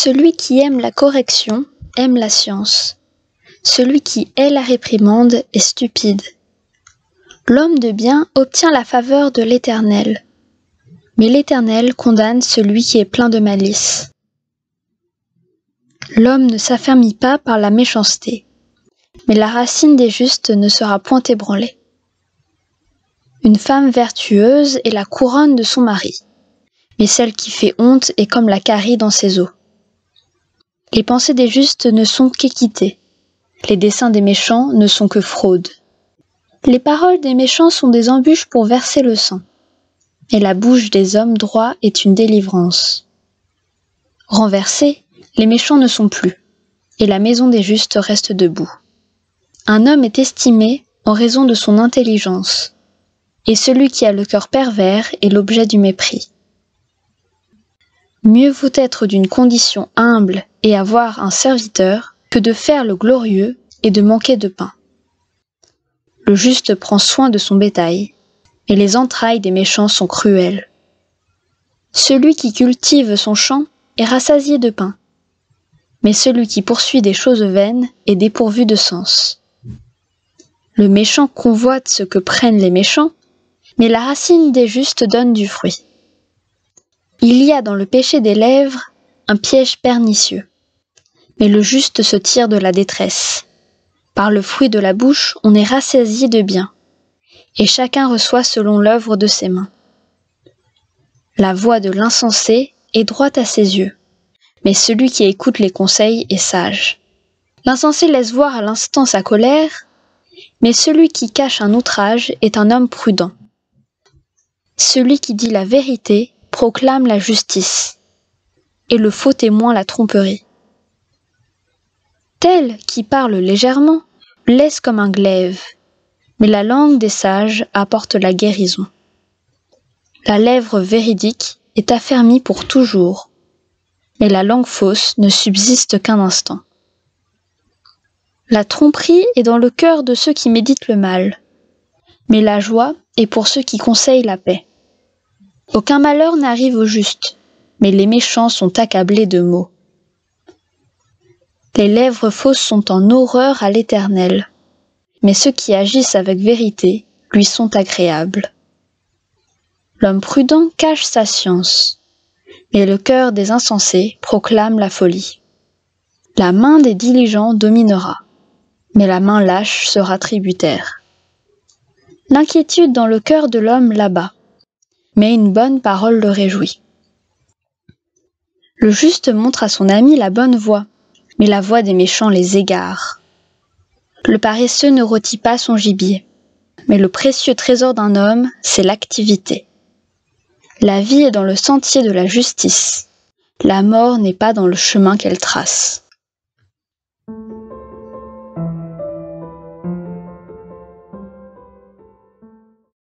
Celui qui aime la correction aime la science. Celui qui hait la réprimande est stupide. L'homme de bien obtient la faveur de l'Éternel, mais l'Éternel condamne celui qui est plein de malice. L'homme ne s'affermit pas par la méchanceté, mais la racine des justes ne sera point ébranlée. Une femme vertueuse est la couronne de son mari, mais celle qui fait honte est comme la carie dans ses os. Les pensées des justes ne sont qu'équité, les desseins des méchants ne sont que fraude. Les paroles des méchants sont des embûches pour verser le sang, et la bouche des hommes droits est une délivrance. Renversés, les méchants ne sont plus, et la maison des justes reste debout. Un homme est estimé en raison de son intelligence, et celui qui a le cœur pervers est l'objet du mépris. Mieux vaut être d'une condition humble et avoir un serviteur que de faire le glorieux et de manquer de pain. Le juste prend soin de son bétail, et les entrailles des méchants sont cruelles. Celui qui cultive son champ est rassasié de pain, mais celui qui poursuit des choses vaines est dépourvu de sens. Le méchant convoite ce que prennent les méchants, mais la racine des justes donne du fruit. Il y a dans le péché des lèvres un piège pernicieux, mais le juste se tire de la détresse. Par le fruit de la bouche, on est rassasié de bien, et chacun reçoit selon l'œuvre de ses mains. La voix de l'insensé est droite à ses yeux, mais celui qui écoute les conseils est sage. L'insensé laisse voir à l'instant sa colère, mais celui qui cache un outrage est un homme prudent. Celui qui dit la vérité proclame la justice, et le faux témoin la tromperie. Tel qui parle légèrement blesse comme un glaive, mais la langue des sages apporte la guérison. La lèvre véridique est affermie pour toujours, mais la langue fausse ne subsiste qu'un instant. La tromperie est dans le cœur de ceux qui méditent le mal, mais la joie est pour ceux qui conseillent la paix. Aucun malheur n'arrive au juste, mais les méchants sont accablés de maux. Les lèvres fausses sont en horreur à l'Éternel, mais ceux qui agissent avec vérité lui sont agréables. L'homme prudent cache sa science, mais le cœur des insensés proclame la folie. La main des diligents dominera, mais la main lâche sera tributaire. L'inquiétude dans le cœur de l'homme l'abat, mais une bonne parole le réjouit. Le juste montre à son ami la bonne voie, mais la voie des méchants les égare. Le paresseux ne rôtit pas son gibier, mais le précieux trésor d'un homme, c'est l'activité. La vie est dans le sentier de la justice, la mort n'est pas dans le chemin qu'elle trace.